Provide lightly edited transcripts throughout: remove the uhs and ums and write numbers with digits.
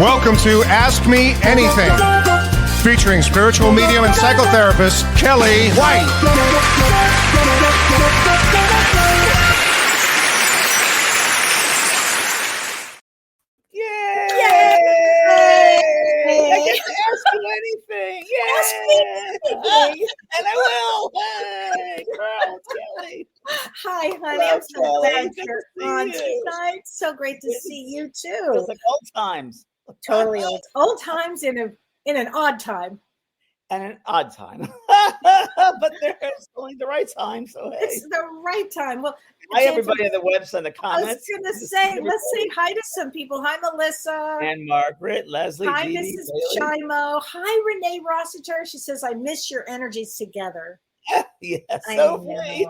Welcome to Ask Me Anything, featuring spiritual medium and psychotherapist Kellee White. I get to ask you anything. Yay! Ask me anything. And I will. Hey, girl, Kellee. Hi, honey. Hello, I'm so Kellee. glad Good you're to see on you. tonight. So great to Good to see you Feels too. like old times. Totally old times in an odd time. And an odd time. But there's only the right time. So hey. It's the right time. Well, Hi, James, everybody in the webs and the I was comments. going to say, let's say hi to some people. Hi, Melissa. And Margaret, Leslie, Hi, Dee, Mrs. Shimo. Hi, Renee Rossiter. She says, I miss your energies together. Yes, I so know. funny.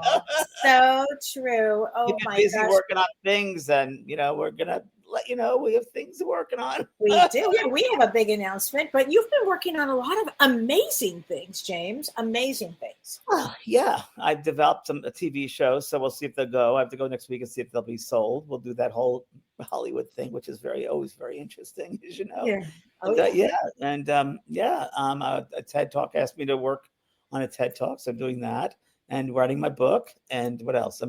So true. Oh, You've been my busy gosh. working on things, and we're gonna let you know we have things working on. We do. Yeah, we have a big announcement, but you've been working on a lot of amazing things, James. Amazing things. Yeah, I've developed a TV show, so we'll see if they'll go. I have to go next week and see if they'll be sold. We'll do that whole Hollywood thing, which is always very interesting, as you know. Yeah. Oh, And a TED Talk asked me to work on a TED Talk, so I'm doing that and writing my book. And what else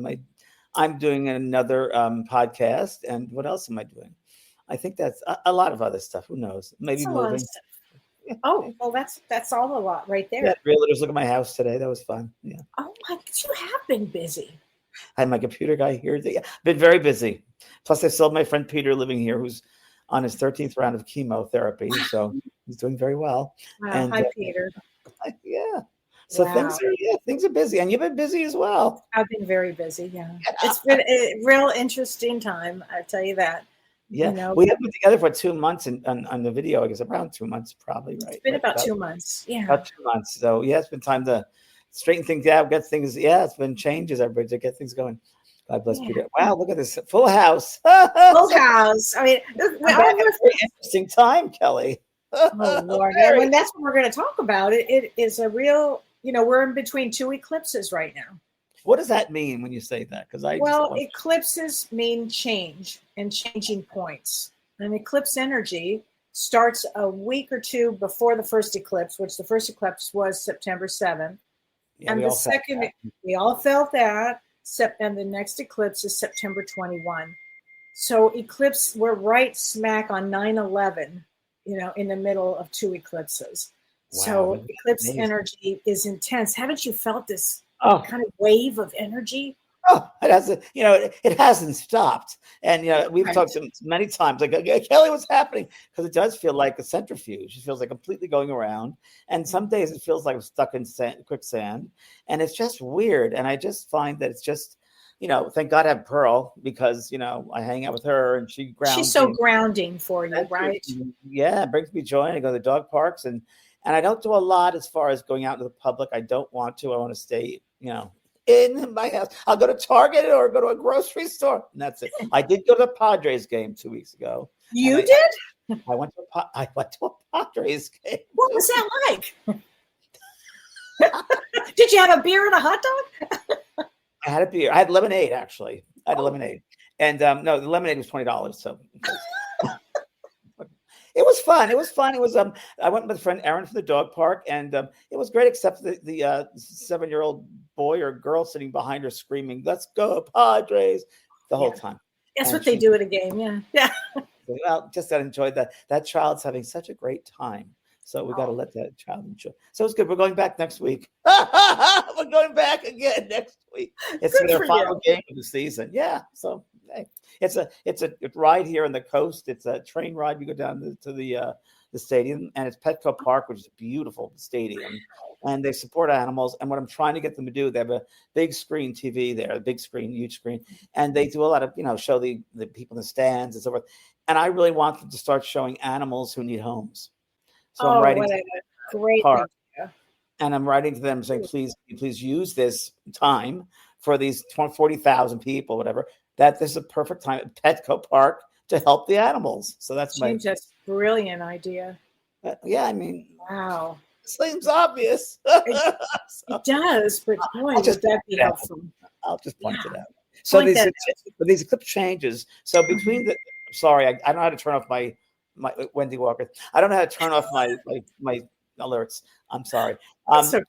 I'm doing another podcast. And what else am I doing? I think that's a lot of other stuff. Who knows? Maybe that's a lot of moving. stuff. Oh, well, that's all a lot right there. Yeah, realtors look at my house today. That was fun. Yeah. Oh my, you have been busy. I had my computer guy here. Been very busy. Plus, I sold my friend Peter living here, who's on his 13th round of chemotherapy. So he's doing very well. Wow. And, Hi, Peter. Yeah. So Wow. things are busy, and you've been busy as well. I've been very busy. Yeah. It's been a real interesting time. I tell you that. Yeah. We have been together for 2 months on the video. I guess around 2 months, probably, right? It's been about 2 months. Yeah. About 2 months. So yeah, it's been time to straighten things out, get things. Yeah, it's been changes, everybody, to get things going. God bless Peter. Wow, look at this full house. Full house. I mean, very interesting time, Kellee. Oh Lord! And that's what we're going to talk about. It is a real. We're in between two eclipses right now. What does that mean when you say that? Because eclipses mean change and changing points. An eclipse energy starts a week or two before the first eclipse, which the first eclipse was September 7th. Yeah, and the second, we all felt that. And the next eclipse is September 21. So eclipse, we're right smack on 9/11, in the middle of two eclipses. Wow, so eclipse energy is intense. Haven't you felt this kind of wave of energy? Oh, it hasn't. It hasn't stopped. And we've talked many times. Like, Kellee, what's happening? Because it does feel like a centrifuge. It feels like completely going around. And some days it feels like I'm stuck in quicksand. And it's just weird. And I just find that it's just, thank God I have Pearl, because I hang out with her and she grounds. She's so grounding for you, right? Yeah, it brings me joy. I go to the dog parks and I don't do a lot as far as going out into the public. I don't want to. I want to stay, in my house. I'll go to Target or go to a grocery store, and that's it. I did go to the Padres game 2 weeks ago. You did? I went to a Padres game. What was that like? Did you have a beer and a hot dog? I had a beer. I had lemonade, actually. I had lemonade. And no, the lemonade was $20. So it was fun. It was I went with a friend Erin from the dog park, and it was great, except the 7-year-old boy or girl sitting behind her screaming, "Let's go Padres," the whole time. That's what they do at a game. Yeah. Well, just got to enjoy that. That child's having such a great time. So we got to let that child enjoy. So it's good. We're going back next week. We're going back again next week. It's their final game of the season. Yeah. So hey, it's a ride here on the coast. It's a train ride. You go down to the stadium, and it's Petco Park, which is a beautiful stadium. And they support animals. And what I'm trying to get them to do, they have a big screen TV there, a big screen, huge screen. And they do a lot of, show the people in the stands and so forth. And I really want them to start showing animals who need homes. So I'm writing to a great idea. And I'm writing to them saying, please use this time for these 40,000 people, whatever, that this is a perfect time at Petco Park to help the animals. So that's just brilliant idea. Yeah, I mean, wow. Seems obvious. It does, but boy, would that be helpful. I'll just point it out. So these eclipse changes. So between I don't know how to turn off my my Wendy Walker. I don't know how to turn off my alerts. I'm sorry. That's okay.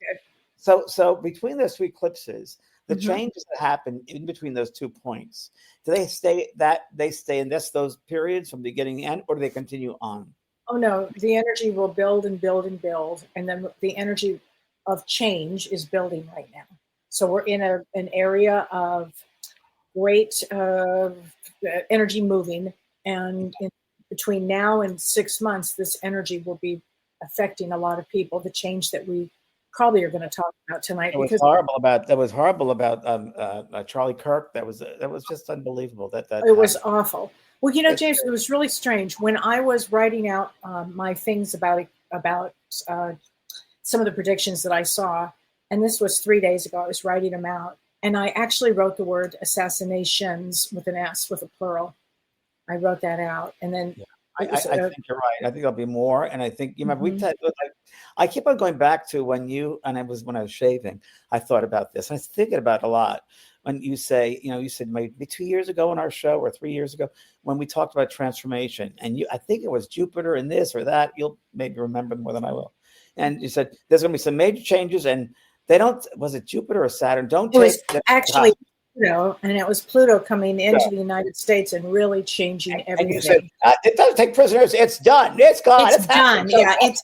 So between those two eclipses, the Mm-hmm. changes that happen in between those 2 points, do they stay in those periods from beginning to end, or do they continue on? Oh no, the energy will build and build and build, and then the energy of change is building right now. So we're in an area of great energy moving, and between now and 6 months, this energy will be affecting a lot of people. The change that we probably are going to talk about tonight. It was horrible about Charlie Kirk. That was just unbelievable. That it was awful. Well, James, it was really strange when I was writing out my things about some of the predictions that I saw, and this was 3 days ago. I was writing them out, and I actually wrote the word assassinations with an S, with a plural. I wrote that out, and then I think you're right. I think there'll be more, and I think you remember I keep on going back to when I was shaving. I thought about this. I was thinking about it a lot. When you say, you said maybe 2 years ago on our show or 3 years ago when we talked about transformation, and I think it was Jupiter and this or that. You'll maybe remember more than I will. And you said there's going to be some major changes, and they don't. Was it Jupiter or Saturn? Don't take actually Pluto, and it was Pluto coming into the United States and really changing everything. And you said it doesn't take prisoners. It's done. It's gone. It's done. Yeah, it's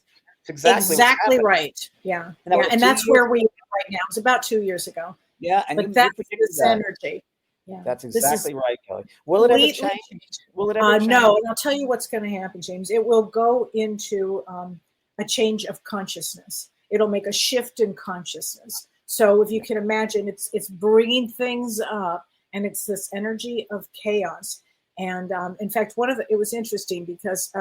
exactly right. Yeah, and that's where we are right now. It's about 2 years ago. Yeah, but that's this energy. Yeah, that's exactly right, Kellee. Will it ever change? Will it ever change? No, and I'll tell you what's going to happen, James. It will go into a change of consciousness. It'll make a shift in consciousness. So if you can imagine, it's bringing things up, and it's this energy of chaos. And in fact, it was interesting because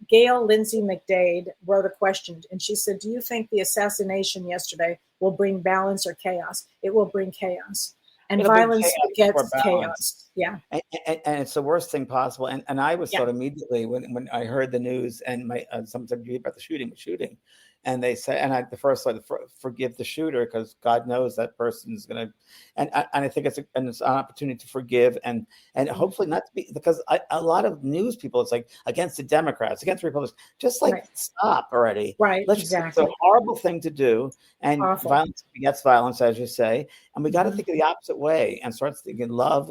Gail Lindsay McDade wrote a question, and she said, do you think the assassination yesterday will bring balance or chaos? It will bring chaos. And violence begets chaos. Yeah. And it's the worst thing possible. And I was thought immediately when I heard the news and someone said about the shooting. And they said, and the first thought, forgive the shooter, because God knows that person is going to, and I think it's an opportunity to forgive and hopefully not to be, because a lot of news people, it's like against the Democrats, against the Republicans, just stop already. Right, exactly. It's a horrible thing to do, and violence begets violence, as you say, and we got to think of the opposite way and start thinking love.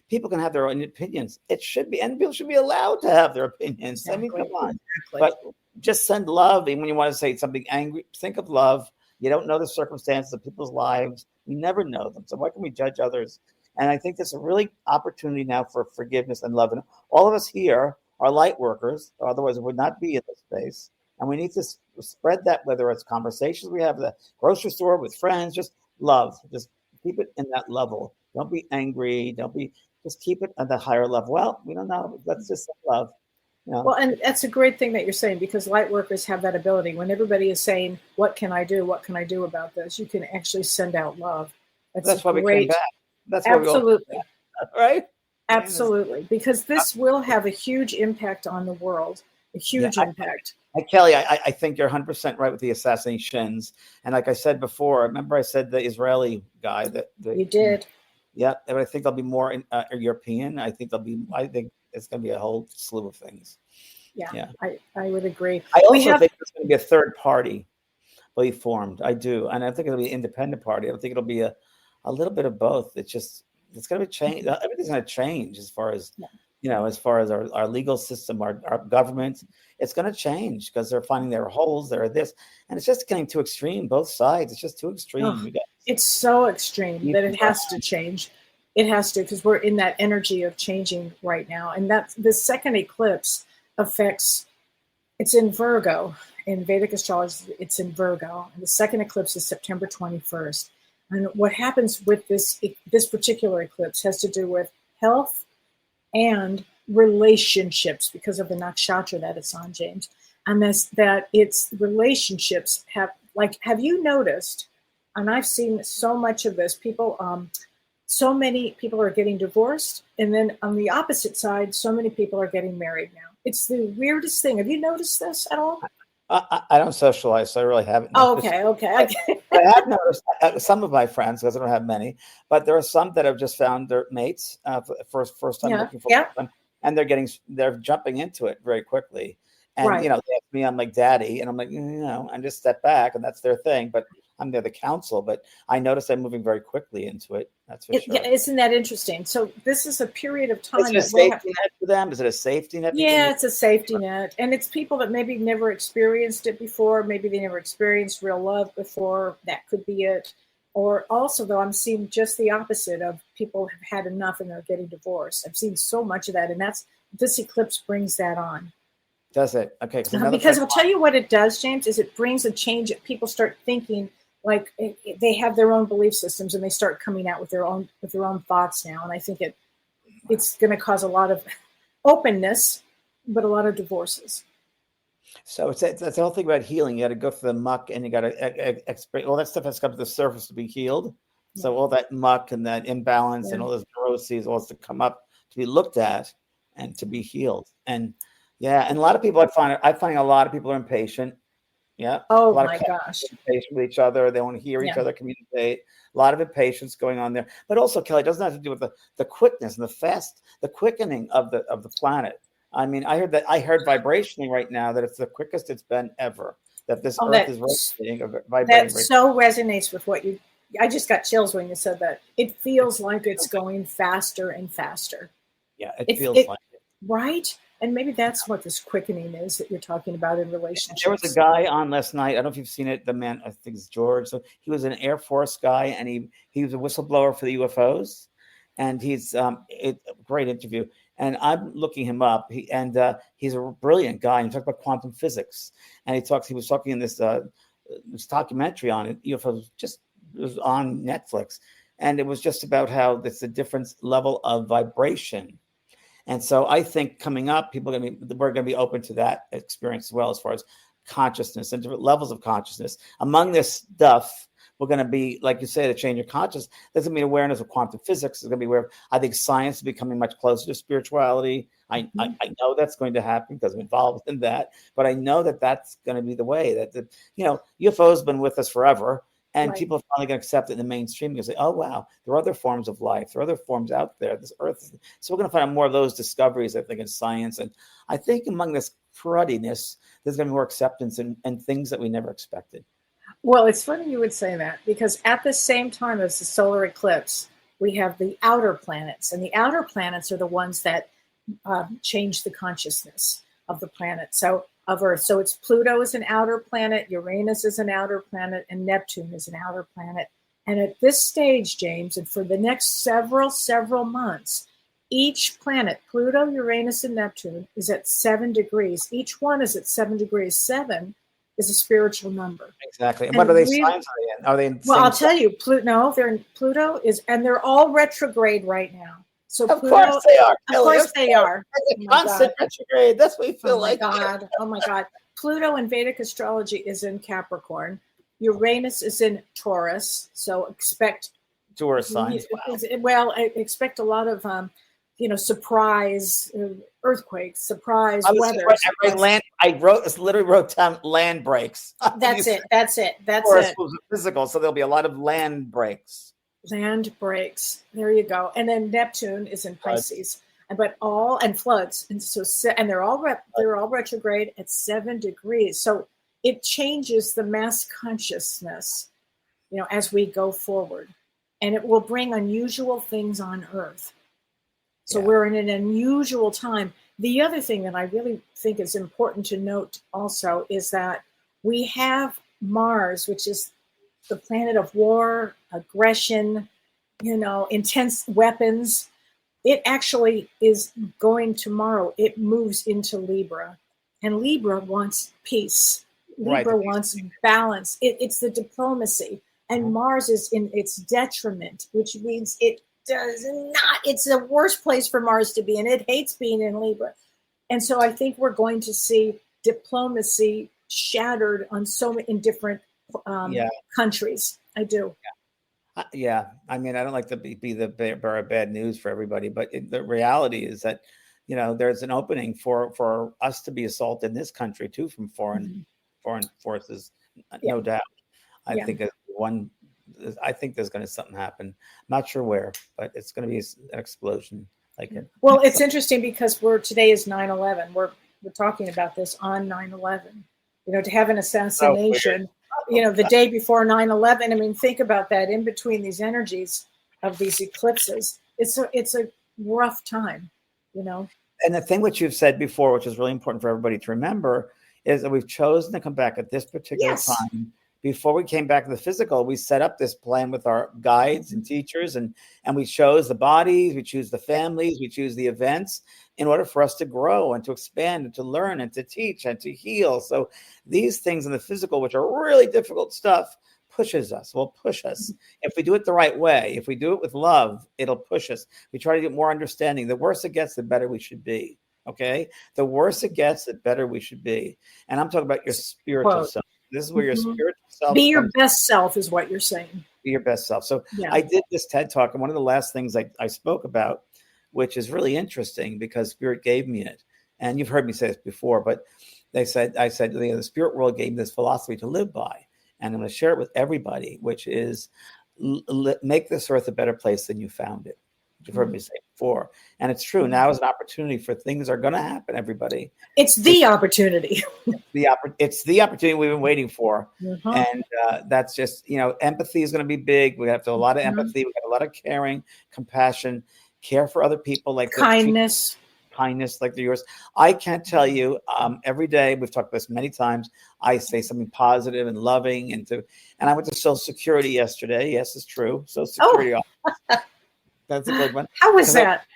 People can have their own opinions. It should be, and people should be allowed to have their opinions. Exactly. I mean, come on. But just send love. And when you want to say something angry, think of love. You don't know the circumstances of people's lives. We never know them. So why can we judge others? And I think there's a really opportunity now for forgiveness and love. And all of us here are light workers, otherwise we would not be in this space. And we need to spread that, whether it's conversations we have at the grocery store with friends, just love. Just keep it in that level. Don't be angry. Just keep it at the higher level. Well, we don't know. Let's just love. Yeah. Well, and that's a great thing that you're saying, because light workers have that ability. When everybody is saying, what can I do? What can I do about this? You can actually send out love. That's why we came back. That's absolutely. Right? Absolutely. Because this will have a huge impact on the world, a huge impact. Kellee, I think you're 100% right with the assassinations. And like I said before, remember I said the Israeli guy you did. Yeah, but I think there'll be more European. I think it's going to be a whole slew of things. Yeah. I would agree. I also think there's going to be a third party be formed. I do. And I think it'll be an independent party. I think it'll be a little bit of both. It's going to change. Everything's going to change as far as, as far as our legal system, our government. It's going to change because they're finding their holes. They're this. And it's just getting too extreme, both sides. It's just too extreme. It's so extreme that it has to change. It has to, because we're in that energy of changing right now. And the second eclipse affects, it's in Virgo. In Vedic astrology, it's in Virgo. And the second eclipse is September 21st. And what happens with this particular eclipse has to do with health and relationships, because of the nakshatra that it's on, James. And that it's relationships have you noticed, and I've seen so much of this, so many people are getting divorced, and then on the opposite side, so many people are getting married now. It's the weirdest thing. Have you noticed this at all? I don't socialize, so I really haven't noticed. Okay. I have noticed some of my friends, because I don't have many, but there are some that have just found their mates for first time looking for one. and they're jumping into it very quickly. And Right. they ask me, I'm like daddy, and I'm like, I just step back, and that's their thing. But I'm there the counsel, but I notice I'm moving very quickly into it. That's for sure. Yeah, isn't that interesting? So this is a period of time Is it a that we'll have. safety net for them? Is it a safety net? Yeah, it's a safety net. And it's people that maybe never experienced it before. Maybe they never experienced real love before. That could be it. Or also, though, I'm seeing just the opposite of people have had enough and they're getting divorced. I've seen so much of that. And this eclipse brings that on. Does it? Okay. Because I'll tell you what it does, James, is it brings a change. People start thinking like they have their own belief systems and they start coming out with their own thoughts now. And I think it's going to cause a lot of openness, but a lot of divorces. So it's the whole thing about healing. You got to go through the muck, and you got to experience all that stuff has come to the surface to be healed. So all that muck and that imbalance and all those neuroses, all has to come up to be looked at and to be healed. And and a lot of people I find a lot of people are impatient. Yeah. Oh my gosh. Impatient with each other. They want to hear each other communicate. A lot of impatience going on there. But also, Kellee, it doesn't have to do with the quickness and the quickening of the planet. I mean, I heard vibrationally right now that it's the quickest it's been ever. That this Earth is vibrating. That so resonates with what I just got chills when you said that. It feels like it's going faster and faster. Yeah, it feels like it. Right? And maybe that's what this quickening is that you're talking about in relationships. There was a guy on last night. I don't know if you've seen it. The man, I think it's George. So he was an Air Force guy, and he was a whistleblower for the UFOs. And he's a great interview. And I'm looking him up. He's a brilliant guy. And he talked about quantum physics. And he was talking in this documentary on it. UFOs it was on Netflix, and it was just about how it's a different level of vibration. And so I think coming up, we're going to be open to that experience as well, as far as consciousness and different levels of consciousness. Among this stuff, we're going to be, like you say, to change your consciousness. There's going to be awareness of quantum physics. There's going to be aware. I think science is becoming much closer to spirituality. I know that's going to happen because I'm involved in that. But I know that that's going to be the way that UFOs have been with us forever. And people are finally going to accept it in the mainstream because they say, oh, wow, there are other forms of life. There are other forms out there. This Earth. So we're going to find out more of those discoveries, I think, in science. And I think among this crudiness, there's going to be more acceptance and things that we never expected. Well, it's funny you would say that, because at the same time as the solar eclipse, we have the outer planets. And the outer planets are the ones that change the consciousness of the planet. Of Earth. So it's Pluto is an outer planet, Uranus is an outer planet, and Neptune is an outer planet. And at this stage, James, and for the next several months, each planet, Pluto, Uranus, and Neptune, is at 7 degrees. Each one is at 7 degrees. 7 is a spiritual number. Exactly. And what are they signs are they in? Well, I'll tell you, they're in Pluto and they're all retrograde right now. So of course they are. Of course they are. Constant retrograde. That's what we feel like. Oh my God. Pluto in Vedic astrology is in Capricorn. Uranus is in Taurus. So expect Taurus signs. Well, I expect a lot of surprise earthquakes, surprise weather. I literally wrote down land breaks. That's it. Taurus was physical, so there'll be a lot of land breaks. Land breaks. There you go. And then Neptune is in Pisces, and floods, and they're all retrograde at 7 degrees. So it changes the mass consciousness, as we go forward, and it will bring unusual things on Earth. So we're in an unusual time. The other thing that I really think is important to note also is that we have Mars, which is the planet of war, aggression, intense weapons. It actually is going tomorrow. It moves into Libra, and Libra wants peace. Libra wants balance. It's the diplomacy, and Mars is in its detriment, which means it does not. It's the worst place for Mars to be, and it hates being in Libra. And so I think we're going to see diplomacy shattered in different countries. I do. Yeah. I mean, I don't like to be the bearer of bad news for everybody, but the reality is that, there's an opening for us to be assaulted in this country too from foreign forces, no doubt. I think there's going to something happen. Not sure where, but it's going to be an explosion. like it. Well, it's interesting because today is 9/11. We're talking about this on 9/11. To have an assassination, the day before 9/11. I mean, think about that. In between these energies of these eclipses, it's a rough time. And the thing which you've said before, which is really important for everybody to remember, is that we've chosen to come back at this particular time. Before we came back to the physical, we set up this plan with our guides and teachers, and we chose the bodies, we choose the families, we choose the events in order for us to grow and to expand and to learn and to teach and to heal. So these things in the physical, which are really difficult stuff, will push us. If we do it the right way, if we do it with love, it'll push us. We try to get more understanding. The worse it gets, the better we should be. Okay? The worse it gets, the better we should be. And I'm talking about your spiritual self. This is where your spiritual self be your best self is what you're saying. Be your best self. So I did this TED Talk, and one of the last things I spoke about, which is really interesting because Spirit gave me it. And you've heard me say this before, but I said, the spirit world gave me this philosophy to live by. And I'm going to share it with everybody, which is make this earth a better place than you found it. You've heard me say before. And it's true. Now is an opportunity for things are going to happen, everybody. It's the opportunity. It's the opportunity we've been waiting for. And that's just, empathy is going to be big. We have to have a lot of empathy. We have a lot of caring, compassion, care for other people, like kindness like yours. I can't tell you, every day, we've talked about this many times, I say something positive and loving. And I went to Social Security yesterday. Yes, it's true. Social Security office. That's a good one. How was that?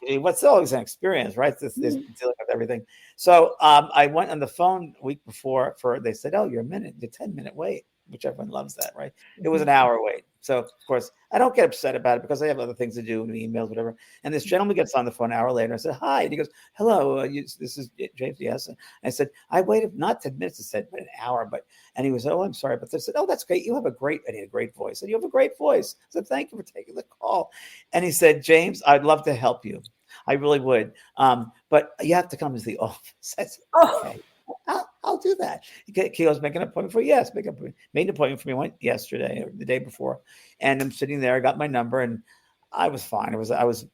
What's always an experience, right? This dealing with everything. So I went on the phone a week before they said, you're a 10-minute wait, which everyone loves that, right? It was an hour wait. So, of course, I don't get upset about it because I have other things to do, and emails, whatever. And this gentleman gets on the phone an hour later. I said, hi. And he goes, hello, this is James. Yes. And I said, I waited not 10 minutes. I said, but an hour. And he was, I'm sorry. But they said, that's great. You have and he had a great voice. And you have a great voice. I said, thank you for taking the call. And he said, James, I'd love to help you. I really would. But you have to come to the office. I said, okay. I'll do that. He goes, make an appointment for you. Yes, made an appointment for me. Went yesterday or the day before, and I'm sitting there. I got my number, and I was fine. I was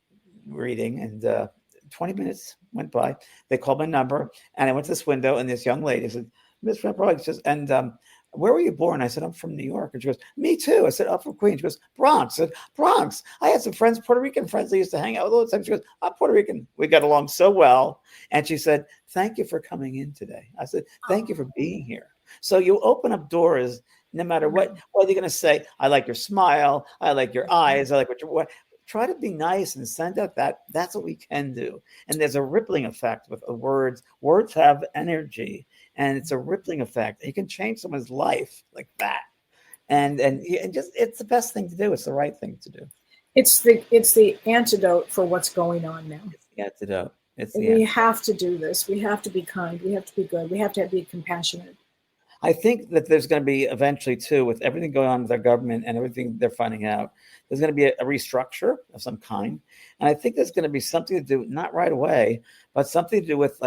reading, and 20 minutes went by. They called my number, and I went to this window, and this young lady said, Miss Van Praagh, says, and where were you born? I said, I'm from New York. And she goes, me too. I said, I'm from Queens. She goes, Bronx. I said, Bronx. I had some friends, Puerto Rican friends I used to hang out with all the time. She goes, I'm Puerto Rican. We got along so well. And she said, thank you for coming in today. I said, thank you for being here. So you open up doors no matter what you're going to say. I like your smile. I like your eyes. I like what try to be nice and send out that's what we can do. And there's a rippling effect with the words. Words have energy. And it's a rippling effect. You can change someone's life like that, and just it's the best thing to do. It's the right thing to do. It's the antidote for what's going on now. It's the antidote. We have to do this. We have to be kind. We have to be good. We have to be compassionate. I think that there's going to be eventually too, with everything going on with our government and everything they're finding out, there's going to be a restructure of some kind, and I think there's going to be something to do, not right away, but something to do with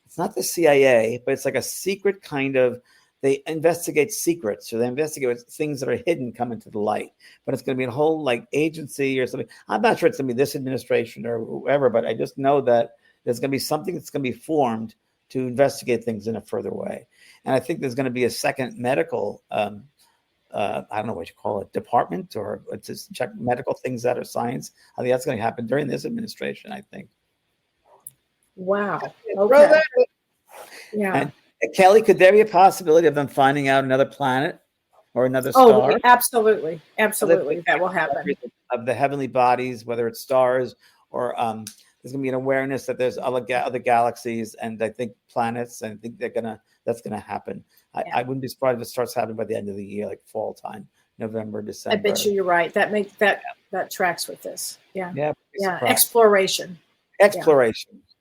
it's not the CIA, but it's like a secret kind of, they investigate secrets, or they investigate things that are hidden come into the light. But it's going to be a whole agency or something. I'm not sure it's going to be this administration or whoever, but I just know that there's going to be something that's going to be formed to investigate things in a further way. And I think there's going to be a second medical, I don't know what you call it, department, or to check medical things that are science. I think that's going to happen during this administration, I think. Wow. Okay. Yeah. And Kelly, could there be a possibility of them finding out another planet or another star? Oh, absolutely. Absolutely. That will happen. Of the heavenly bodies, whether it's stars or there's going to be an awareness that there's other galaxies, and I think planets, and I think that's going to happen. I wouldn't be surprised if it starts happening by the end of the year, like fall time, November, December. I bet you're right. That tracks with this. Yeah. Yeah. Exploration.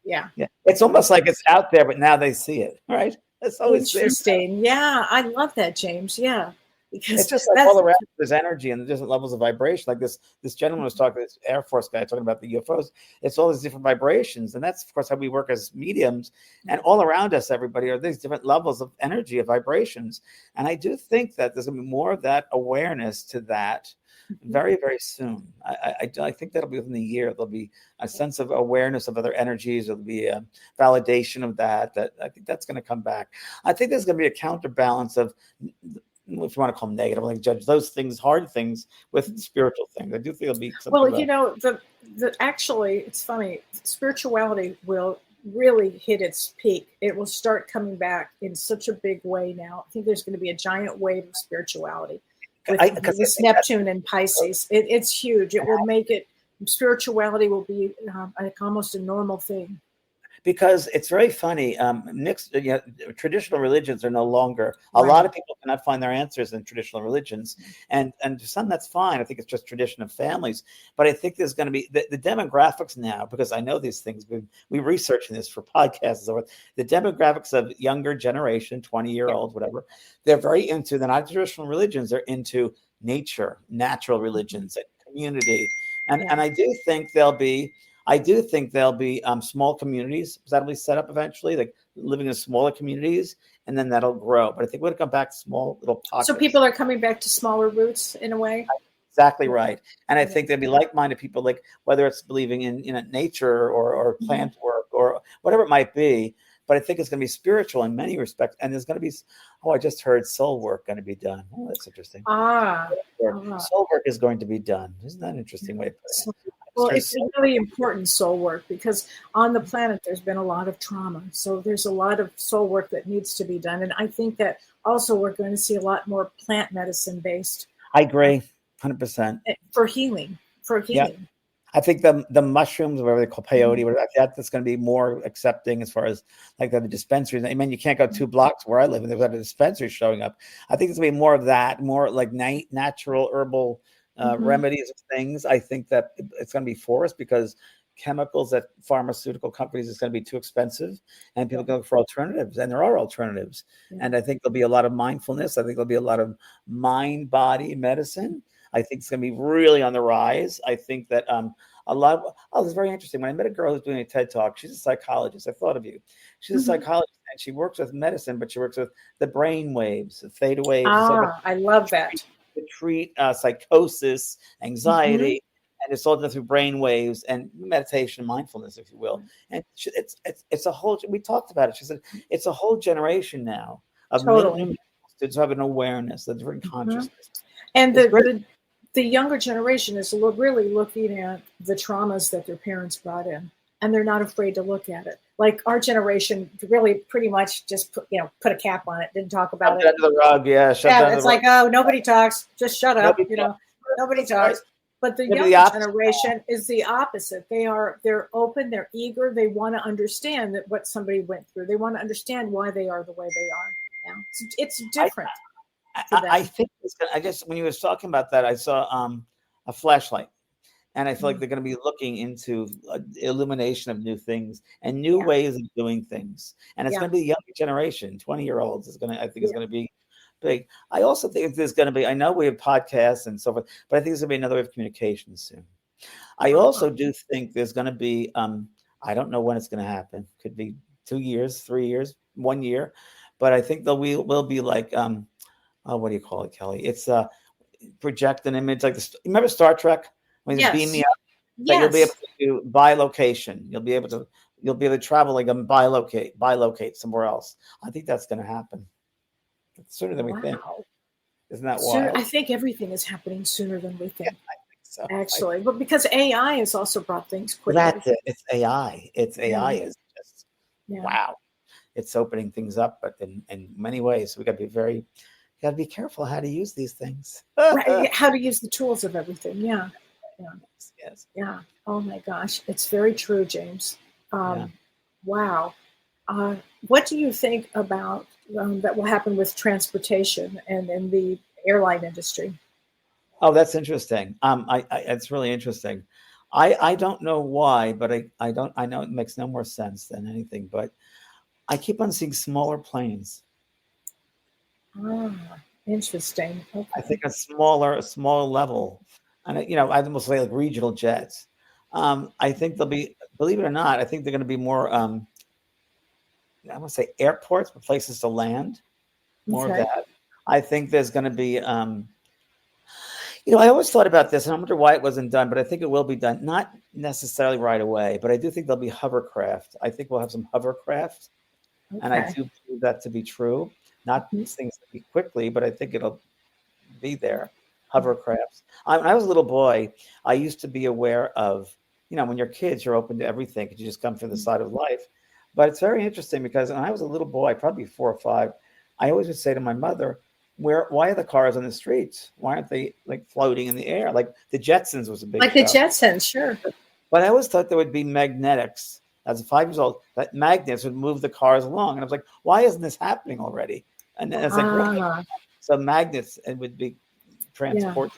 Yeah. It's almost like it's out there, but now they see it, right? It's always interesting. There. Yeah, I love that, James. Yeah. because It's just like all around there's energy and different levels of vibration. Like this gentleman was talking, this Air Force guy talking about the UFOs. It's all these different vibrations, and that's of course how we work as mediums. And all around us, everybody are these different levels of energy, of vibrations. And I do think that there's going to be more of that awareness to that very, very soon. I think that'll be within the year. There'll be a sense of awareness of other energies. There'll be a validation of that. That I think that's going to come back. I think there's going to be a counterbalance of, if you want to call them negative, like judge those things, hard things, with spiritual things. I do think it'll be something. Well, you know, the actually, it's funny. Spirituality will really hit its peak. It will start coming back in such a big way now. I think there's going to be a giant wave of spirituality with this Neptune and Pisces. It's huge. It will make it. Spirituality will be like almost a normal thing. Because it's very funny. Traditional religions are no longer. A lot of people cannot find their answers in traditional religions, and to some that's fine. I think it's just tradition of families. But I think there's going to be the demographics now, because I know these things. We researching this for podcasts and so forth. The demographics of younger generation, 20-year-olds, whatever, they're very into. They're not traditional religions. They're into nature, natural religions, and community. And I do think there'll be small communities that'll be set up eventually, like living in smaller communities, and then that'll grow. But I think we'll come back to small little pockets. So people are coming back to smaller roots in a way. Exactly right. And I think there'll be like-minded people, like whether it's believing in nature or plant work or whatever it might be. But I think it's going to be spiritual in many respects. And there's going to be, I just heard soul work going to be done. Oh, that's interesting. Soul work is going to be done. Isn't that an interesting way to put it? Well, it's really important soul work, because on the planet there's been a lot of trauma. So there's a lot of soul work that needs to be done. And I think that also we're going to see a lot more plant medicine based. I agree, 100%. For healing. Yeah. I think the mushrooms, whatever they call peyote, that's going to be more accepting as far as like the dispensaries. I mean, you can't go 2 blocks where I live and there's a dispensary showing up. I think it's going to be more of that, more like natural herbal remedies of things. I think that it's going to be forced, because chemicals at pharmaceutical companies is going to be too expensive, and people go for alternatives, and there are alternatives. And I think there'll be a lot of mindfulness. I think there'll be a lot of mind-body medicine. I think it's going to be really on the rise. I think that it's very interesting. When I met a girl who's doing a TED Talk, she's a psychologist. I thought of you. She's a psychologist, and she works with medicine, but she works with the brain waves, the theta waves. I love that. To treat psychosis, anxiety, and it's all done through brain waves and meditation, mindfulness, if you will. And it's a whole. We talked about it. She said it's a whole generation now of students have an awareness, a different consciousness, and the younger generation is really looking at the traumas that their parents brought in, and they're not afraid to look at it. Like our generation really pretty much just put a cap on it, didn't talk about it. Under the rug, it's like, oh, nobody talks, just shut up, nobody talks. But the younger generation is the opposite. They're open, they're eager, they want to understand that what somebody went through. They want to understand why they are the way they are now. It's different. I think I guess when you were talking about that, I saw a flashlight. And I feel like they're going to be looking into illumination of new things and new ways of doing things. And it's going to be the younger generation, 20-year-olds is going to be big. I also think there's going to be, I know we have podcasts and so forth, but I think there's going to be another way of communication soon. I also do think there's going to be, I don't know when it's going to happen. Could be 2 years, 3 years, 1 year. But I think will be like, what do you call it, Kelly? It's project an image like this. Remember Star Trek? When you beam me up, you'll be able to bilocate. You'll be able to travel like and bilocate somewhere else. I think that's going to happen sooner than we think. Isn't that wild? I think everything is happening sooner than we think. I think so. Actually, but because AI has also brought things quicker. That's it. It's AI. AI is just wow. It's opening things up, but in many ways, we got to be careful how to use these things. Right. How to use the tools of everything. Yeah. Yes. Yeah. Oh my gosh. It's very true, James. Wow. What do you think about that will happen with transportation and in the airline industry? Oh, that's interesting. It's really interesting. I don't know why, but I know it makes no more sense than anything, but I keep on seeing smaller planes. Interesting. Okay. I think a smaller level, and I almost say like regional jets. I think they'll be, believe it or not, I think they're going to be more. I want to say airports, but places to land. More of Okay. that. I think there's going to be. I always thought about this, and I wonder why it wasn't done, but I think it will be done. Not necessarily right away, but I do think there'll be hovercraft. I think we'll have some hovercraft, and I Okay. do believe that to be true. Not Mhm. things to be quickly, but I think it'll be there. Hovercrafts. When I was a little boy, I used to be aware of, when you're kids, you're open to everything because you just come from the side of life. But it's very interesting because when I was a little boy, probably 4 or 5, I always would say to my mother, why are the cars on the streets? Why aren't they like floating in the air? Like the Jetsons was a big Like the show. Jetsons, sure. But I always thought there would be magnetics. As a 5 years old, that magnets would move the cars along. And I was like, why isn't this happening already? And then as I grew up, Ah, so magnets and would be yeah. transport.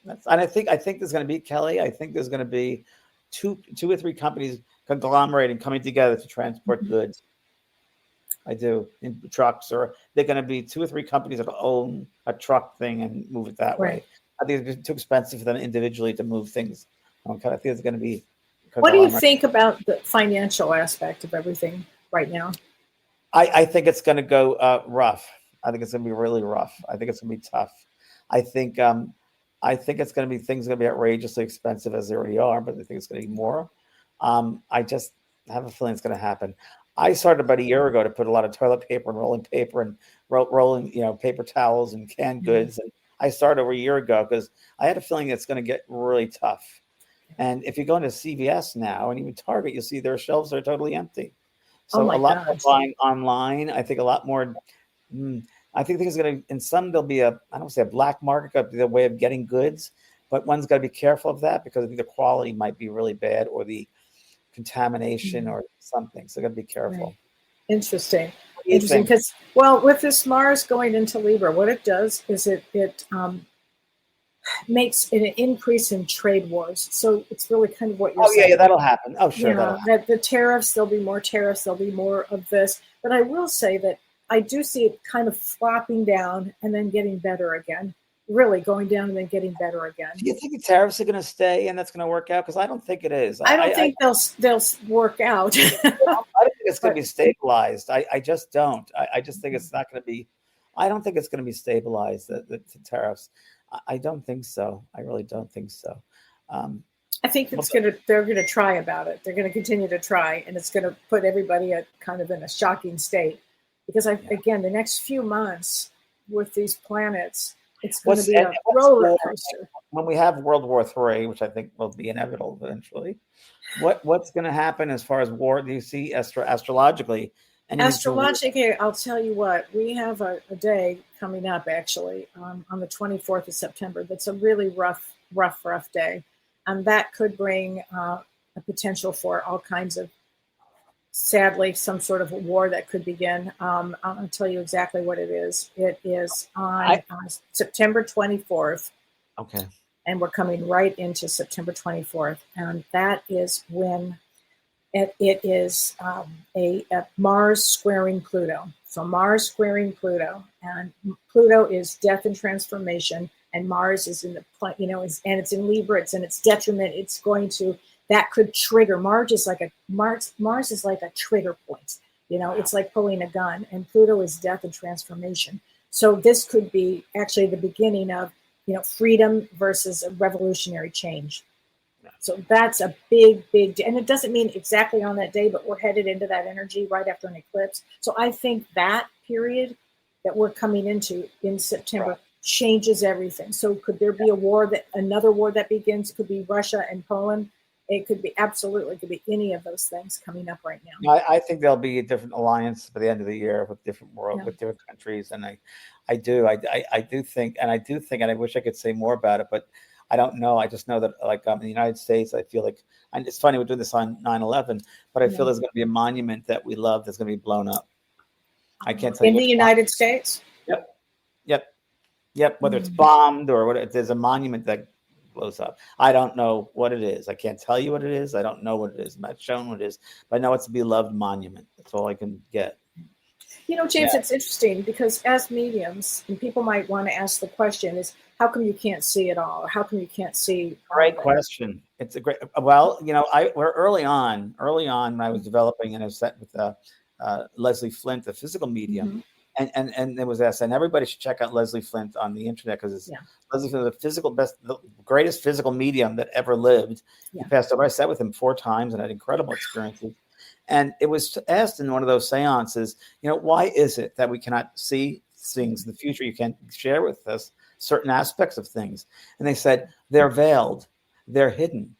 And I think there's going to be, Kelly. I think there's going to be two or three companies conglomerating, coming together to transport goods. I do, in trucks, or they're going to be 2 or 3 companies that own a truck thing and move it that way. Right. I think it's too expensive for them individually to move things. I think it's going to be. What do you think about the financial aspect of everything right now? I think it's going to go rough. I think it's going to be really rough. I think it's going to be tough. I think it's going to be, things are going to be outrageously expensive as they already are, but I think it's going to be more. I just have a feeling it's going to happen. I started about a year ago to put a lot of toilet paper and rolling paper and rolling, paper towels and canned goods. And I started over a year ago because I had a feeling it's going to get really tough. And if you go into CVS now and even Target, you'll see their shelves are totally empty. Oh So my a lot more gosh. buying online. I think a lot more. I think there's going to, in some, there'll be I don't say a black market, but the way of getting goods. But one's got to be careful of that because I think the quality might be really bad, or the contamination or something. So got to be careful. Right. Interesting. What do you Interesting, think? because with this Mars going into Libra, what it does is it makes an increase in trade wars. So it's really kind of what you're Oh saying. yeah, that'll happen. Oh sure, that'll happen. That the tariffs, there'll be more tariffs, there'll be more of this. But I will say that I do see it kind of flopping down and then getting better again. Really going down and then getting better again. Do you think the tariffs are going to stay and that's going to work out? Because I don't think it is. I don't think they'll work out. I don't think it's going to be stabilized. I just don't. I just think it's not going to be. I don't think it's going to be stabilized. The tariffs. I don't think so. I really don't think so. I think they're gonna try about it. They're gonna continue to try, and it's gonna put everybody kind of in a shocking state. Because again, the next few months with these planets, it's going to be a roller coaster. When we have World War III, which I think will be inevitable eventually, what's going to happen as far as war? Do you see astrologically? Astrologically, I'll tell you what. We have a day coming up actually on the 24th of September. That's a really rough day, and that could bring a potential for all kinds of, sadly, some sort of a war that could begin. I'll tell you exactly what it is. It is on September 24th. Okay. And we're coming right into September 24th. And that is when it is a Mars squaring Pluto. So Mars squaring Pluto. And Pluto is death and transformation. And Mars is in and it's in Libra. It's in its detriment. It's going to... That could trigger. Mars is like a trigger point. It's like pulling a gun, and Pluto is death and transformation. So this could be actually the beginning of, freedom versus a revolutionary change. So that's a big, and it doesn't mean exactly on that day, but we're headed into that energy right after an eclipse. So I think that period that we're coming into in September changes everything. So could there be another war that begins? It could be Russia and Poland. It could be any of those things coming up right now. I think there'll be a different alliance by the end of the year with different with different countries, and I do think, and I wish I could say more about it, but I don't know. I just know that, like, in the United States, I feel like, and it's funny we're doing this on 9/11, but I feel there's going to be a monument that we love that's going to be blown up. I can't tell you in the United States. Yep. Whether it's bombed or what, there's a monument that blows up. I don't know what it is. I can't tell you what it is. I don't know what it is. I'm not shown what it is, but I know it's a beloved monument. That's all I can get. James, Yeah. it's interesting because as mediums, and people might want to ask the question is, how come you can't see it all? Or how come you can't see all Great of it? question. It's a great. Well, we're early on when I was developing and I was set with Leslie Flint, the physical medium, Mhm. and it was asked, and everybody should check out Leslie Flint on the internet because Yeah. Leslie Flint, the greatest physical medium that ever lived. Yeah. He passed over. I sat with him 4 times and had incredible experiences. And it was asked in one of those seances, why is it that we cannot see things in the future? You can't share with us certain aspects of things. And they said, they're veiled, they're hidden,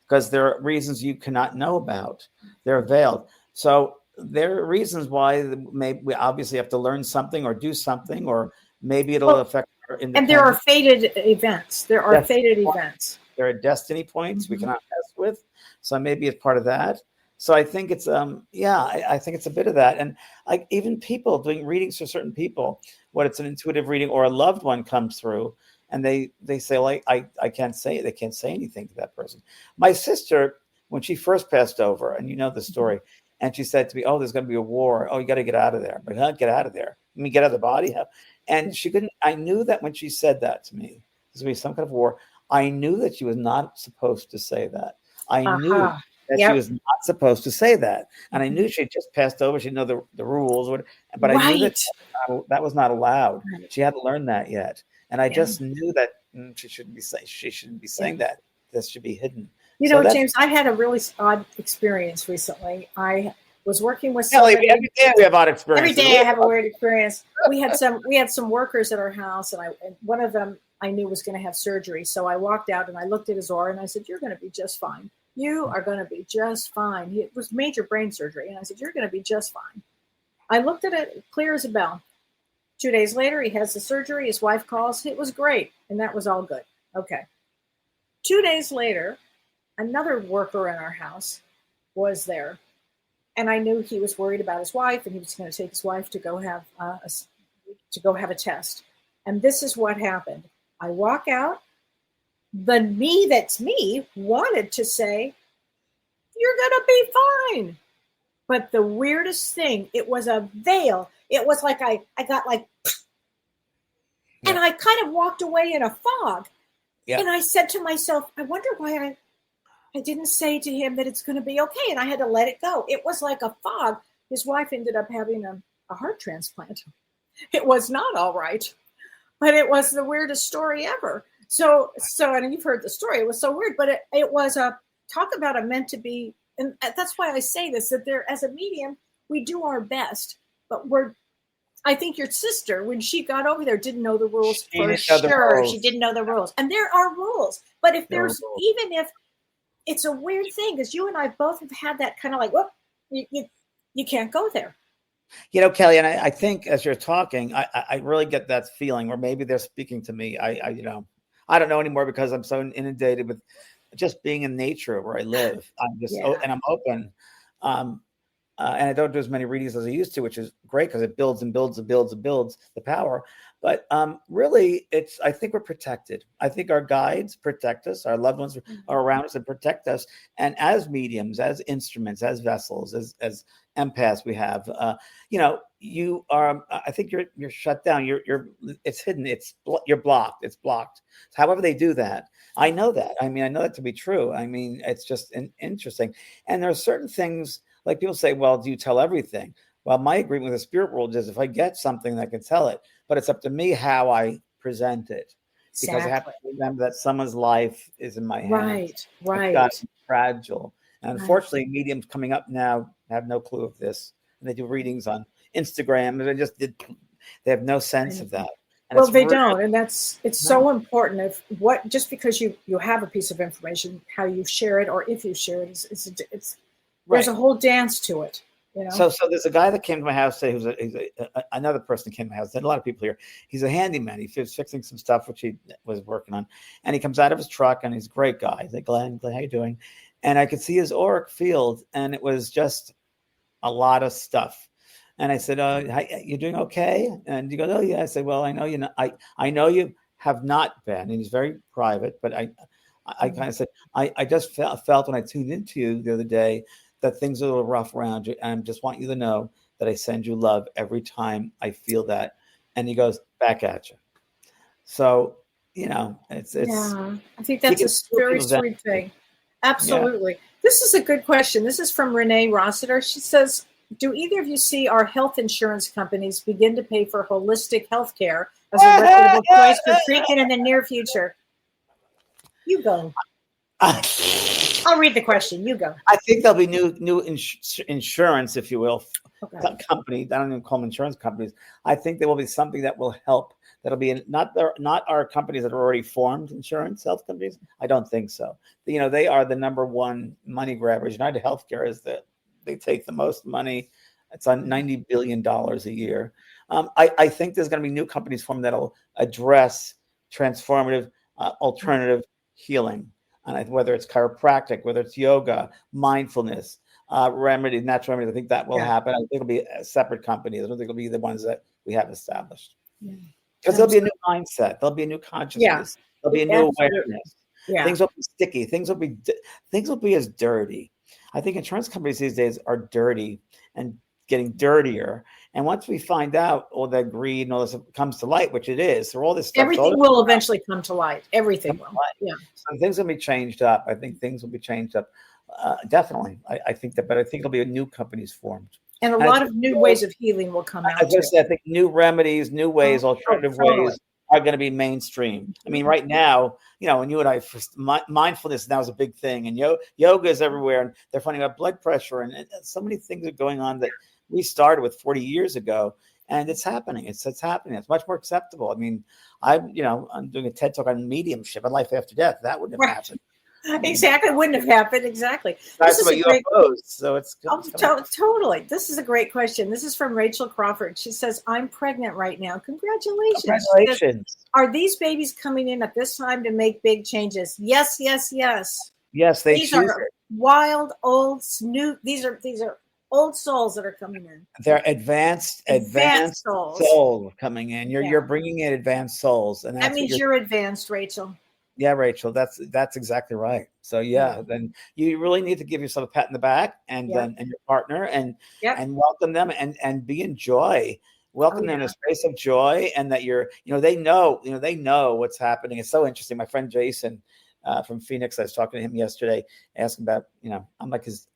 because there are reasons you cannot know about. They're veiled. So there are reasons why maybe we obviously have to learn something or do something, or maybe it'll Well, affect our and there are independence. fated events. There are fated events. There are destiny points we Mhm. cannot mess with. So maybe it's part of that. So I think it's I think it's a bit of that. And like even people doing readings for certain people, when it's an intuitive reading or a loved one comes through and they say, like, I can't say it, they can't say anything to that person. My sister, when she first passed over, and you know the story, and she said to me, "Oh, there's gonna be a war. Oh, you gotta get out of there." But get out of there. I mean, get out of the body. And she couldn't, I knew that when she said that to me, there's gonna be some kind of war. I knew that she was not supposed to say that. I knew Aha. that she Yep. was not supposed to say that. And I knew she just passed over. She didn't know the rules, but I knew that Right. that was not allowed. Right. She hadn't learned that yet. And I Yeah. just knew that she shouldn't be saying that. This should be hidden. So that's James, I had a really odd experience recently. I was working with Kellee, somebody. every day we have odd Every experiences. day I have a weird experience. We had some workers at our house, and one of them I knew was going to have surgery. So I walked out and I looked at his aura and I said, "You're going to be just fine. You are going to be just fine." It was major brain surgery, and I said, "You're going to be just fine." I looked at it clear as a bell. 2 days later, he has the surgery. His wife calls. It was great, and that was all good. Okay. 2 days later, another worker in our house was there, and I knew he was worried about his wife, and he was going to take his wife to go have a test. And this is what happened. I walk out. The me that's me wanted to say, "You're going to be fine." But the weirdest thing, it was a veil. It was like I got like, and I kind of walked away in a fog. Yeah. And I said to myself, I wonder why I didn't say to him that it's going to be okay. And I had to let it go. It was like a fog. His wife ended up having a heart transplant. It was not all right, but it was the weirdest story ever. So, and you've heard the story. It was so weird, but it was talk about a meant to be. And that's why I say this, that there, as a medium, we do our best, but I think your sister, when she got over there, didn't know the rules for sure. She didn't know the rules. And there are rules. But if even if it's a weird thing, because you and I both have had that kind of like, whoop, you can't go there. Kellee, and I think as you're talking, I really get that feeling, or maybe they're speaking to me. I don't know anymore because I'm so inundated with just being in nature where I live. I'm just, and I'm open. And I don't do as many readings as I used to, which is great because it builds and builds and builds and builds the power. But really, I think we're protected. I think our guides protect us. Our loved ones are around us and protect us. And as mediums, as instruments, as vessels, as empaths, we have, you are. I think you're shut down. It's hidden. You're blocked. It's blocked. However they do that, I know that. I mean, I know that to be true. I mean, it's just interesting. And there are certain things. Like people say, well, do you tell everything? Well, my agreement with the spirit world is if I get something, I can tell it, but it's up to me how I present it. Because I have to remember that someone's life is in my hands. Right. It's got to be fragile. And unfortunately, mediums coming up now have no clue of this. And they do readings on Instagram, and they have no sense of that. And well, they don't. And it's so important just because you have a piece of information, how you share it, or if you share it, it's there's a whole dance to it, So there's a guy that came to my house today who's another person came to my house. There's a lot of people here. He's a handyman. He was fixing some stuff which he was working on, and he comes out of his truck and he's a great guy. He's like, Glenn, how you doing? And I could see his auric field, and it was just a lot of stuff. And I said, hi, you doing okay? And he goes, oh yeah. I said, well, I know you know, I know you have not been, and he's very private, but I kind of said, I just felt when I tuned into you the other day that things are a little rough around you. And I just want you to know that I send you love every time I feel that. And he goes, back at you. So, it's Yeah, I think he that's can a feel very people's sweet energy. thing. Absolutely. This is a good question. This is from Renee Rossiter. She says, do either of you see our health insurance companies begin to pay for holistic health care as a reputable choice for treatment in the near future? You go. I'll read the question. You go. I think there'll be new insurance, if you will, Okay. companies. I don't even call them insurance companies. I think there will be something that will help. That'll be not our companies that are already formed insurance health companies. I don't think so. They are the number one money grabbers. United Healthcare is they take the most money. It's on $90 billion a year. I think there's going to be new companies formed that'll address transformative, alternative healing. And whether it's chiropractic, whether it's yoga, mindfulness, natural remedies, I think that will happen. I think it'll be a separate company. I don't think it'll be the ones that we have established. Because there'll be a new mindset. There'll be a new consciousness. There'll be a new awareness. Yeah. Things will be sticky. Things will be as dirty. I think insurance companies these days are dirty and getting dirtier. And once we find out all that greed and all this comes to light, which it is, so all this stuff everything will eventually come to light. Everything will. Yeah. So things will be changed up. I think things will be changed up. Definitely. I think that, but I think it'll be new companies formed. And a lot of new ways of healing will come out. I think new remedies, new ways, alternative ways are going to be mainstream. I mean, right now, when you and I, mindfulness now is a big thing, and yoga is everywhere, and they're finding out blood pressure, and so many things are going on that we started with 40 years ago, and it's happening. It's happening. It's much more acceptable. I mean, I'm doing a TED talk on mediumship and life after death. That wouldn't have happened. Exactly. It wouldn't have happened. Exactly. That's about UFOs. So it's totally. This is a great question. This is from Rachel Crawford. She says, I'm pregnant right now. Congratulations. Congratulations. Are these babies coming in at this time to make big changes? Yes, yes, yes. Yes, these are wild, old, new. These are old souls that are coming in. They're advanced souls coming in. You're bringing in advanced souls, and that means you're advanced, Rachel. Yeah, Rachel, that's exactly right. So then you really need to give yourself a pat in the back, and then your partner, and welcome them, and be in joy. Welcome them in a space of joy, and that they know what's happening. It's so interesting. My friend Jason from Phoenix, I was talking to him yesterday, asking about, I'm like his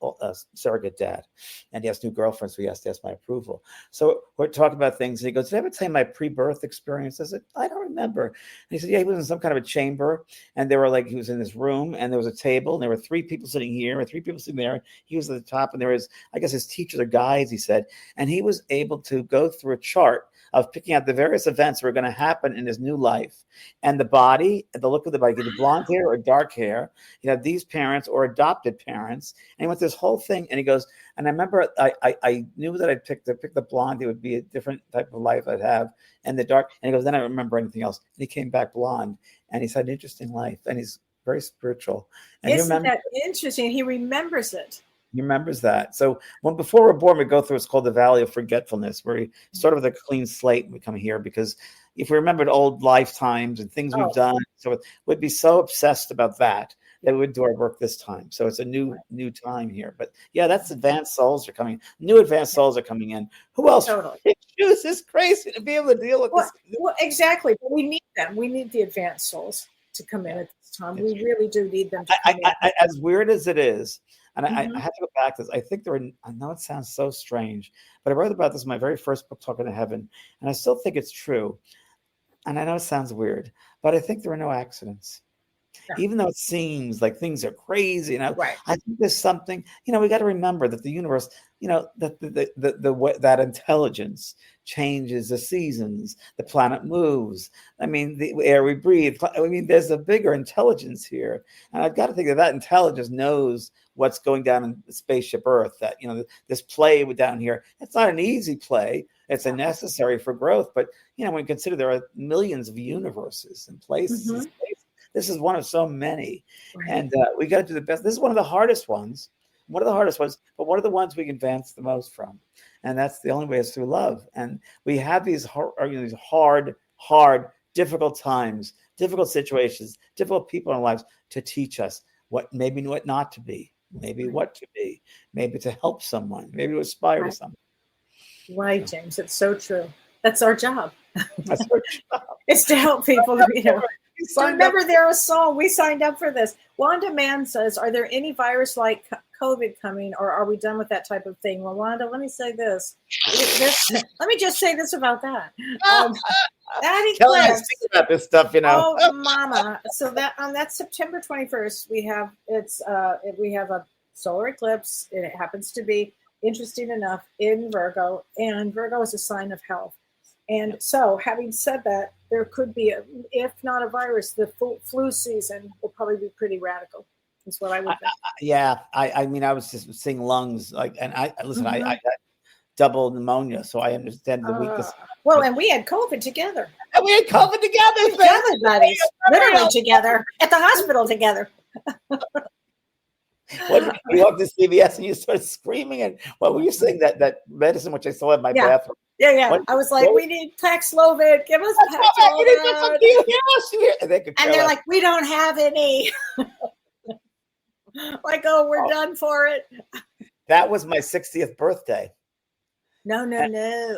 surrogate dad, and he has new girlfriends, so he has to ask my approval. So we're talking about things, and he goes, did I ever tell you my pre-birth experience? I said, I don't remember. And he said, yeah, he was in some kind of a chamber, and he was in this room, and there was a table, and there were 3 people sitting here, and 3 people sitting there. He was at the top, and there was, I guess, his teachers or guides, he said, and he was able to go through a chart of picking out the various events that were going to happen in his new life, and the body, the look of the body, either blonde hair or dark hair. You have these parents or adopted parents, and he went through this whole thing. And he goes, and I remember I knew that I picked the blonde. It would be a different type of life I'd have, and the dark. And he goes, then I don't remember anything else. And he came back blonde, and he's had an interesting life, and he's very spiritual. And isn't that interesting? He remembers it. He remembers that. So before we're born, we go through what's called the Valley of Forgetfulness, where we start with a clean slate and we come here, because if we remembered old lifetimes and things we've done, so we'd be so obsessed about that we would do our work this time. So it's a new time here. But that's advanced souls are coming. New advanced souls are coming in. Who else? Totally. This is crazy to be able to deal with this. Well, exactly. But we need them. We need the advanced souls to come in at this time. We really do need them to come in. As weird as it is, and I have to go back to this. I think I know it sounds so strange, but I wrote about this in my very first book, Talking to Heaven, and I still think it's true. And I know it sounds weird, but I think there are no accidents. Yeah. Even though it seems like things are crazy, I think there's something, we got to remember that the universe, that intelligence changes the seasons, the planet moves. I mean, the air we breathe. I mean, there's a bigger intelligence here. And I've got to think that intelligence knows what's going down in spaceship Earth, that, this play down here, it's not an easy play. It's a necessary for growth. But, when you consider there are millions of universes and places, and spaces, this is one of so many. Right. And we got to do the best. This is one of the hardest ones. But one of the ones we can advance the most from. And that's the only way is through love. And we have these hard, difficult times, difficult situations, difficult people in our lives to teach us what not to be, maybe what to be, maybe to help someone, maybe to aspire to something. Right, James. It's so true. That's our job. That's our job. It's to help people, So remember they're a soul. We signed up for this. Wanda Mann says, are there any virus like COVID coming, or are we done with that type of thing? Well, Wanda, let me say this. Let me just say this about that. That Kellee, I eclipse. speak about this stuff, Oh, mama. So that on that September 21st, we have a solar eclipse. It happens to be, interesting enough, in Virgo, and Virgo is a sign of health. And so, having said that, there could be, if not a virus, the flu season will probably be pretty radical. Is what I would think. Yeah, I mean, I was just seeing lungs, and I got double pneumonia, so I understand the weakness. Well, and we had COVID together. And we had COVID together, together, buddies, literally together at the hospital together. What, you walked to CVS and you started screaming, and what were you saying? That medicine which I saw in my bathroom. Yeah. What, I was like, we need Paxlovid. Give us Paxlovid. And they're like, we don't have any. Like, oh, we're done for it. That was my 60th birthday. No.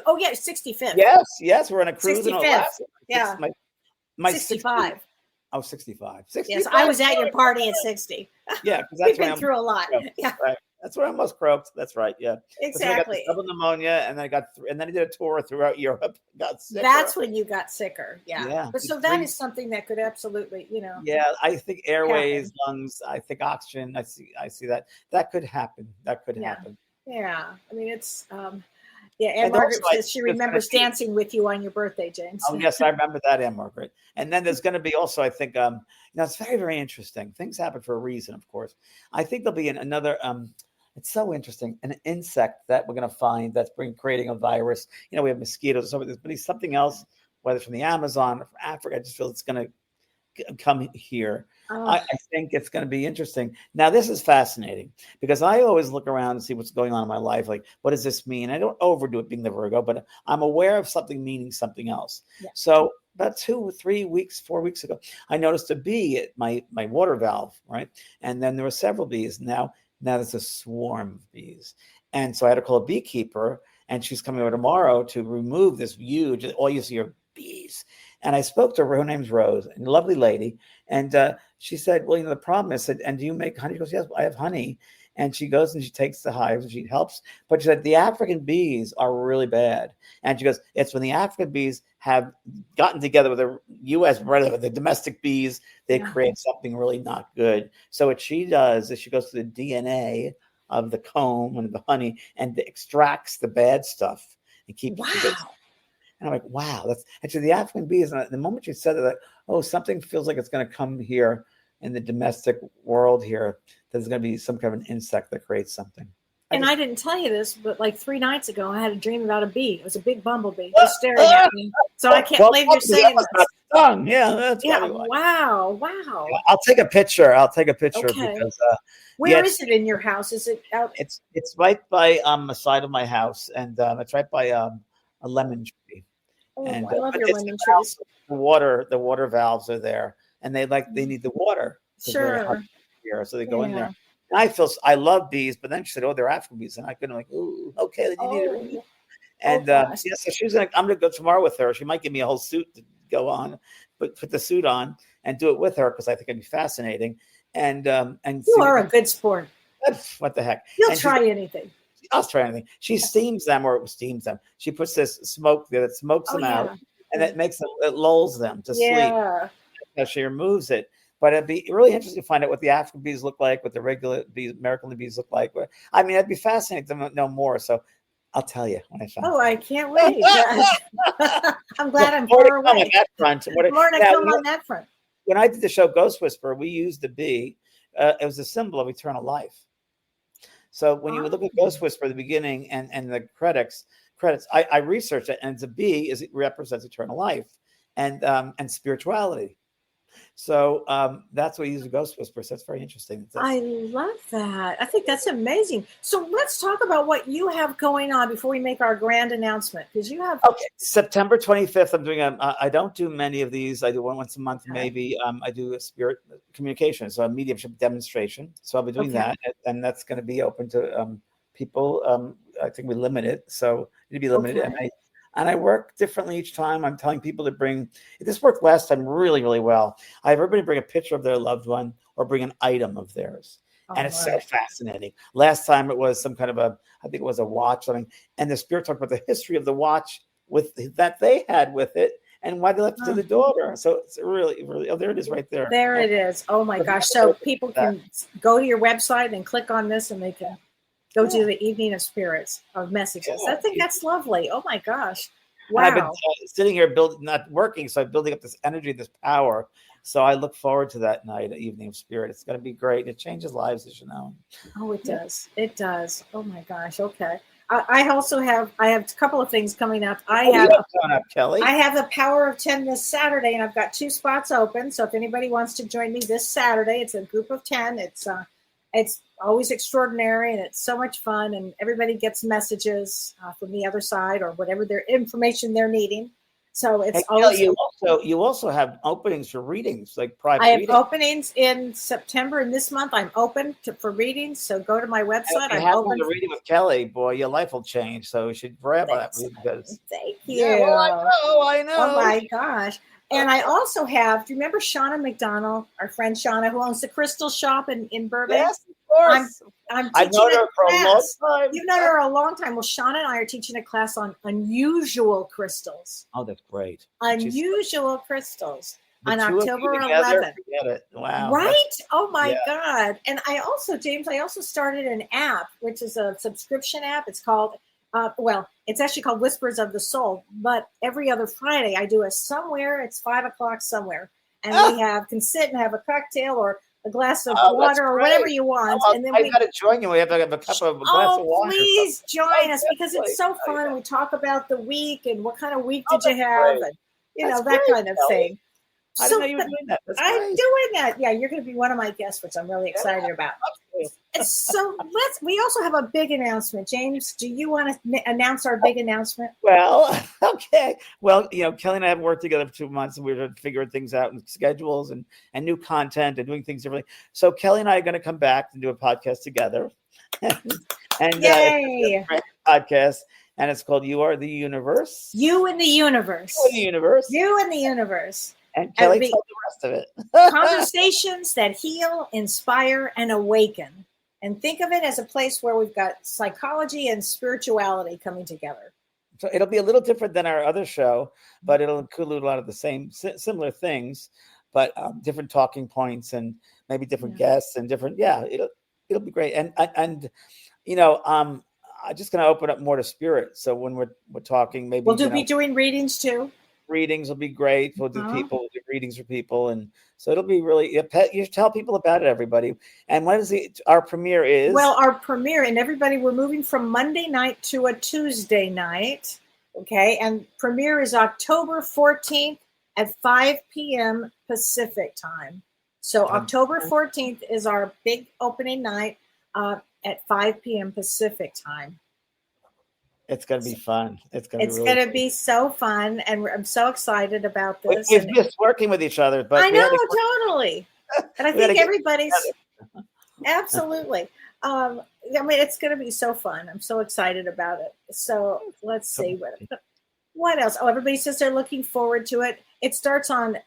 Oh, yeah, 65th. Yes. We're on a cruise. 65th. Yeah. My 65. 60, oh, 65. Yes, I was at your party at 60. Yeah, because that's We've been through a lot. Yeah. Right. That's where I most croaked. That's right. Yeah. Exactly. I got double pneumonia, and then and then I did a tour throughout Europe. Got sicker. That's when you got sicker. Yeah. But so that is something that could absolutely, Yeah, I think airways, lungs. I think oxygen. I see that. That could happen. Happen. Yeah. I mean, it's. And Margaret says she remembers dancing with you on your birthday, James. Oh, yes, I remember that, Anne Margaret. And then there's going to be also, I think, it's very, very interesting. Things happen for a reason, of course. I think there'll be another. It's so interesting. An insect that we're going to find that's creating a virus. We have mosquitoes. So there's going to be something else, whether from the Amazon or from Africa. I just feel it's going to come here. I think it's going to be interesting. Now, this is fascinating because I always look around and see what's going on in my life. Like, what does this mean? I don't overdo it being the Virgo, but I'm aware of something meaning something else. Yeah. So about 2 or 3 weeks, 4 weeks ago, I noticed a bee at my water valve, right? And then there were several bees. Now there's a swarm of bees. And so I had to call a beekeeper, and she's coming over tomorrow to remove this huge, all you see are bees. And I spoke to her. Her name's Rose, a lovely lady. And she said, well, the problem is, and do you make honey? She goes, yes, I have honey. And she goes and she takes the hives and she helps. But she said, the African bees are really bad. And she goes, it's when the African bees have gotten together with the U.S., the domestic bees, they create something really not good. So what she does is she goes to the DNA of the comb and the honey and extracts the bad stuff and keeps. Wow. And I'm like, wow, that's actually the African bees. And the moment you said that, like, oh, something feels like it's going to come here in the domestic world here. There's going to be some kind of an insect that creates something. And I didn't tell you this, but like 3 nights ago, I had a dream about a bee. It was a big bumblebee just staring at me. So I can't believe you're saying this. Yeah, that's wow. Yeah, I'll take a picture. Okay. Because where is it in your house? Is it out? It's right by the side of my house, and it's right by a lemon tree. Oh, and I love your lemon trees. The water valves are there, and they need the water. Sure. Here, so they go in there. And I love bees, but then she said, "Oh, they're African bees," and I couldn't like, "Ooh, okay, then you need to remove." And so she was like, "I'm going to go tomorrow with her. She might give me a whole suit to go on, but put the suit on and do it with her because I think it'd be fascinating." And you are a good sport. What the heck? You'll try anything. I'll try anything. She steams them. She puts this smoke there that smokes them out, and it lulls them to sleep. So she removes it. But it'd be really interesting to find out what the African bees look like, what the regular bees, American bees look like. I mean, it'd be fascinating to know more. So I'll tell you when I find out. Oh, I can't wait. I'm glad I'm far away. On that front. More to come on that front. When I did the show Ghost Whisperer, we used the bee. It was a symbol of eternal life. So when you look at Ghost Whisperer at the beginning and the credits, I researched it, and the bee represents eternal life and spirituality. So that's what we use a Ghost Whisperer. So that's very interesting. I love that. I think that's amazing. So let's talk about what you have going on before we make our grand announcement, because you have. Okay, September 25th. I'm doing I don't do many of these. I do one once a month, maybe. I do a spirit communication, so a mediumship demonstration. So I'll be doing that, and that's going to be open to people. I think we limit it, so to be limited. Okay. And I work differently each time. I'm telling people to bring. This worked last time really, really well. I have everybody bring a picture of their loved one or bring an item of theirs. And it's so fascinating. Last time it was some kind of I think it was a watch, something. And the spirit talked about the history of the watch that they had with it and why they left it to the daughter. So it's really, really, there it is right there. There it is. Oh my gosh. So people can go to your website and click on this and they can go to the Evening of Spirits of Messages. I think that's lovely. Oh my gosh. Wow. And I've been sitting here not working, so I'm building up this energy, this power. So I look forward to that night, Evening of Spirit. It's going to be great. It changes lives, as you know. Oh, it does. It does. Oh my gosh. Okay. I have a couple of things coming up. I have Kellee. I have the Power of 10 this Saturday, and I've got 2 spots open. So if anybody wants to join me this Saturday, it's a group of 10. It's always extraordinary, and it's so much fun, and everybody gets messages from the other side or whatever their information they're needing. So it's always. You also have openings for readings, like private. I have readings. openings in September, and this month I'm open for readings. So go to my website. I'm open to reading with Kellee. Boy, your life will change. So you should grab that. Thank you. Yeah, well, I know. Oh my gosh. And I also have, do you remember Shauna McDonald, our friend Shauna, who owns the Crystal Shop in Burbank? Yes, of course. I've known her for a long time. You've known her a long time. Well, Shauna and I are teaching a class on unusual crystals. Oh, that's great. Unusual crystals on October 11th. Forget it. Wow. Right? Oh my God. And James, I also started an app, which is a subscription app. It's called, it's actually called Whispers of the Soul. But every other Friday I do it's 5 o'clock somewhere. And we can sit and have a cocktail or a glass of water or whatever you want. And then I got to join you. We have to have a cup of a glass of water. Please join us because it's so fun. We talk about the week and what kind of week did you have and that kind of thing. I didn't know you were doing that. I'm doing that. Yeah, you're going to be one of my guests, which I'm really excited about. So we also have a big announcement. James, do you want to announce our big announcement? Well, okay. Well, Kellee and I have worked together for 2 months, and we're figuring things out and schedules and new content and doing things differently. So Kellee and I are going to come back and do a podcast together. and Yay! Podcast. And it's called You Are the Universe. You in the Universe. You in the Universe. You in the Universe. And Kellee told the rest of it. Conversations that heal, inspire, and awaken. And think of it as a place where we've got psychology and spirituality coming together. So it'll be a little different than our other show, but it'll include a lot of the same similar things, but different talking points and maybe different guests and different. Yeah, it'll be great. And I'm just going to open up more to spirit. So when we're talking, maybe we'll be doing readings too. Readings will be great. We'll do readings for people, and so it'll be really. You tell people about it, everybody. And when is our premiere is? Well, our premiere, and everybody, we're moving from Monday night to a Tuesday night. Okay, and premiere is October 14th at 5 p.m. Pacific time. So October 14th is our big opening night at 5 p.m. Pacific time. It's going to be fun. It's going to be so fun, and I'm so excited about this. We've missed working with each other, but I know totally. And I think everybody's absolutely. It's going to be so fun. I'm so excited about it. So let's see what else. Oh, everybody says they're looking forward to it. It starts on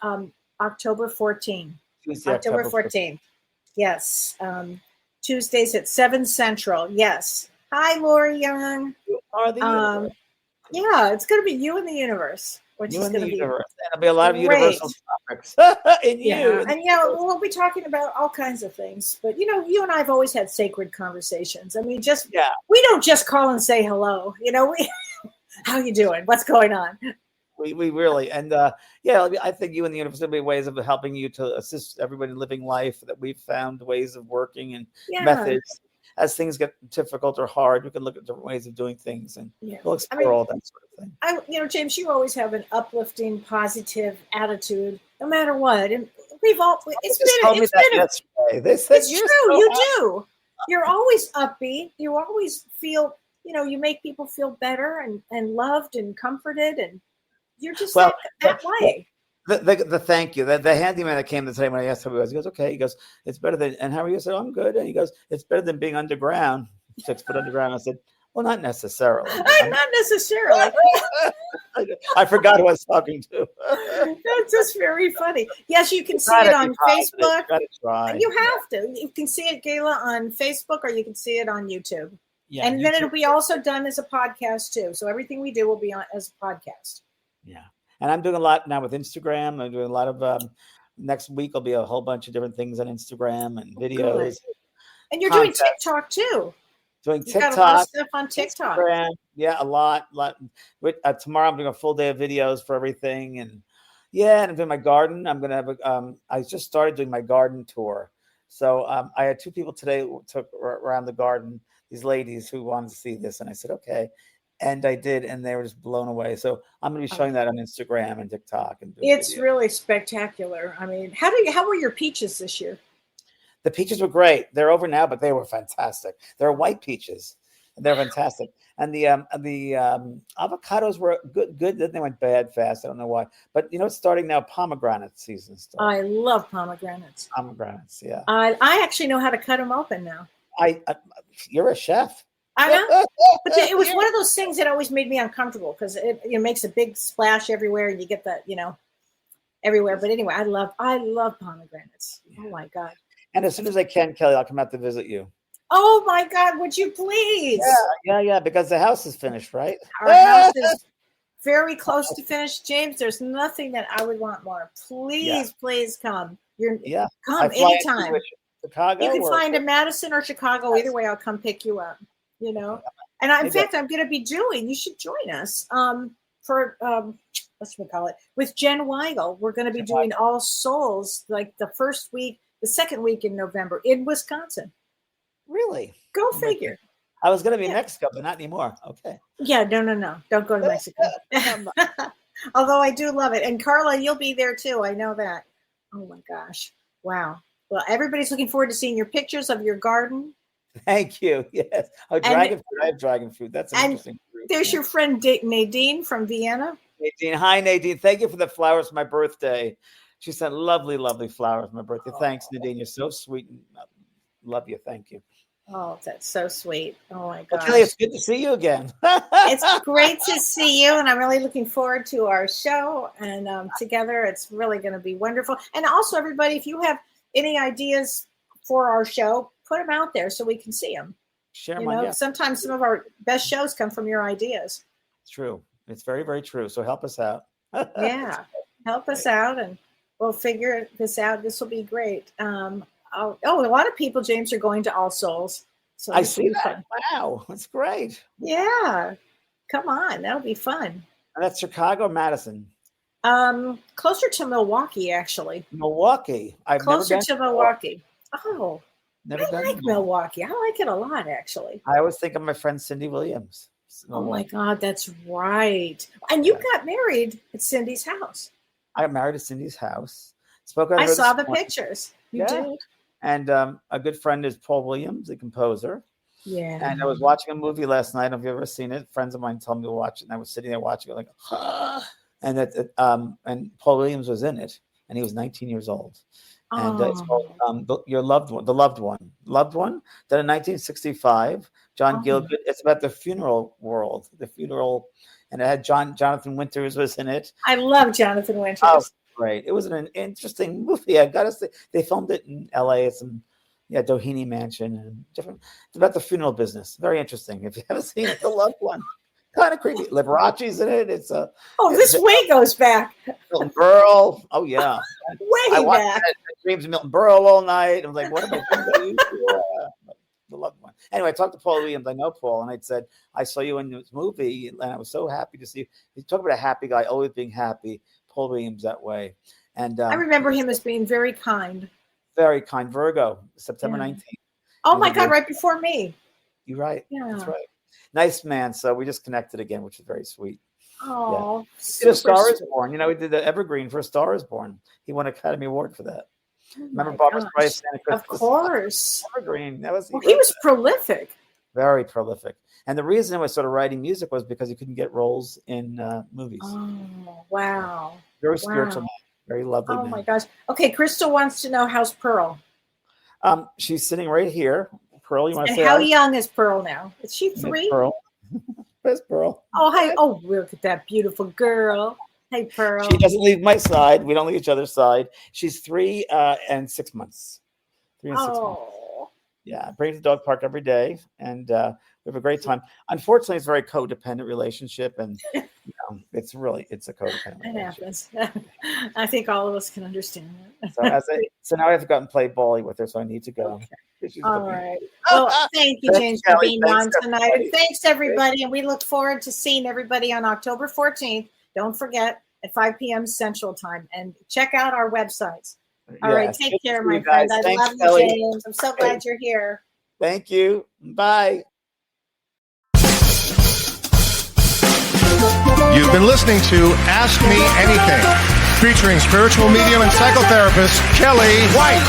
October 14th. October 14th. Yes. Tuesdays at 7 Central. Yes. Hi, Lori Young. It's going to be You in the Universe, which is going to be universe. There'll be a lot of universal topics in you. And we'll be talking about all kinds of things. But you and I have always had sacred conversations. I mean, we don't just call and say hello. How you doing? What's going on? We really I think You in the Universe will be ways of helping you to assist everybody in living life. That we've found ways of working and methods. As things get difficult or hard, we can look at different ways of doing things, and we'll explore all that sort of thing. James, you always have an uplifting, positive attitude, no matter what. And we've all it's true. You do. You're always upbeat. You always feel, you make people feel better and loved and comforted, and you're just that way. The thank you. The handyman that came today when I asked how he was, he goes, okay. He goes, it's better than, and how are you? I said, I'm good. And he goes, it's better than being underground, 6 foot underground. I said, Well, not necessarily. Not necessarily. I forgot who I was talking to. That's just very funny. Yes, you can see it on Facebook. Gotta try. You have to. You can see it, Gayla, on Facebook, or you can see it on YouTube. Yeah, and then it'll be also done as a podcast too. So everything we do will be on as a podcast. Yeah, and I'm doing a lot now with Instagram. I'm doing a lot of. Next week will be a whole bunch of different things on Instagram and videos. Good. And you're doing TikTok too. Doing You've TikTok, got a lot of stuff on TikTok. Instagram. Yeah, a lot. Tomorrow I'm doing a full day of videos for everything, and I'm doing my garden. I'm gonna have I just started doing my garden tour, so I had 2 people today who took around the garden. These ladies who wanted to see this, and I said okay, and I did, and they were just blown away. So I'm gonna be showing that on Instagram and TikTok, and it's really spectacular. I mean, how were your peaches this year? The peaches were great. They're over now, but they were fantastic. They're white peaches. They're fantastic. And the avocados were good. Then they went bad fast. I don't know why. But it's starting now. Pomegranate season starts. I love pomegranates. Pomegranates, yeah. I actually know how to cut them open now. You're a chef. I know. But it was one of those things that always made me uncomfortable because it makes a big splash everywhere, and you get the everywhere. But anyway, I love pomegranates. Oh my God. And as soon as I can, Kelly, I'll come out to visit you. Oh my God, would you please? Yeah, because the house is finished, right? Our house is very close to finished. James, there's nothing that I would want more. Please come. Come anytime. Chicago. You can fly into Madison or Chicago. Either way, I'll come pick you up. And in fact, I'm going to be doing. You should join us for what's we call it with Jen Weigel. We're going to be doing All Souls like the second week in November in Wisconsin. Really? Go figure. I was going to be in Mexico, but not anymore. Okay. Yeah, no. Don't go to Mexico. Although I do love it. And Carla, you'll be there too. I know that. Oh my gosh. Wow. Well, everybody's looking forward to seeing your pictures of your garden. Thank you. Yes. Oh, dragon fruit. I have dragon fruit. That's an interesting fruit. There's your friend Nadine from Vienna. Nadine. Hi, Nadine. Thank you for the flowers for my birthday. She sent lovely, lovely flowers for my birthday. Thanks, Nadine. You're so sweet. Love you. Thank you. Oh, that's so sweet. Oh, my gosh. Kelly, it's good to see you again. It's great to see you, and I'm really looking forward to our show. And together, it's really going to be wonderful. And also, everybody, if you have any ideas for our show, put them out there so we can see them. Share them. Sometimes some of our best shows come from your ideas. It's true. It's very, very true. So help us out. Yeah, help us out, and we'll figure this out. This will be great. A lot of people, James, are going to All Souls. So I see that. Fun. Wow, that's great. Yeah, come on, that'll be fun. And that's Chicago, Madison. Closer to Milwaukee, actually. Milwaukee. Closer to Milwaukee. Oh, I like Milwaukee. I like it a lot, actually. I always think of my friend Cindy Williams. Oh my God, that's right. And you got married at Cindy's house. I got married at Cindy's house. I saw the pictures. You did. And a good friend is Paul Williams, the composer. Yeah. And I was watching a movie last night. I don't know if you've ever seen it. Friends of mine told me to watch it, and I was sitting there watching it like, and Paul Williams was in it, and he was 19 years old. And it's called The Loved One. That in 1965, John Gielgud. It's about the funeral world, and it had Jonathan Winters was in it. I love Jonathan Winters. Oh, great! It was an interesting movie. I gotta say, they filmed it in L.A. at some Doheny Mansion and different. It's about the funeral business. Very interesting. If you haven't seen it, The Loved One. Kind of creepy. Liberace's in it. This way goes back. Milton Berle. Oh yeah, way back. I dreams of Milton Berle all night. I was like, what am I doing? The Loved One. Anyway, I talked to Paul Williams. I know Paul, and I said, I saw you in this movie, and I was so happy to see you. You talk about a happy guy, always being happy. Paul Williams that way, and I remember him as being very kind. Very kind. Virgo, September 19th. Oh my God! Right before me. You're right. Yeah. That's right. Nice man. So we just connected again, which is very sweet. Oh, yeah. A Star Is Born. We did the Evergreen for A Star Is Born. He won an Academy Award for that. Remember Barbra Streisand? Of course. Evergreen. He was prolific. Very prolific. And the reason I was sort of writing music was because he couldn't get roles in movies. Oh, wow. Very spiritual man. Very lovely man. Oh, my gosh. Okay, Crystal wants to know, how's Pearl? She's sitting right here. Pearl, you want to And say how hi? young is Pearl now? Is she Miss 3? Pearl. Where's Pearl? Oh, hi. Oh, look at that beautiful girl. Hey, Pearl. She doesn't leave my side. We don't leave each other's side. She's 3 and 6 months. 3 and 6 months. Oh. Yeah, bring her to the dog park every day, and we have a great time. Unfortunately, it's a very codependent relationship, and it's a codependent It relationship. happens. I think all of us can understand that. So now I have to go out and play volley with her, so I need to go. Okay. All right. Well, thank you, Thanks, James, for Kellee. being Thanks, on tonight. everybody. And thanks, everybody. And we look forward to seeing everybody on October 14th. Don't forget, at 5 p.m. Central Time. And check out our websites. All right. Take Good to care, see my you guys. friend. I Thanks, love you, Kellee. James. I'm so glad you're here. Thank you. Bye. You've been listening to Ask Me Anything, featuring spiritual medium and psychotherapist Kellee White.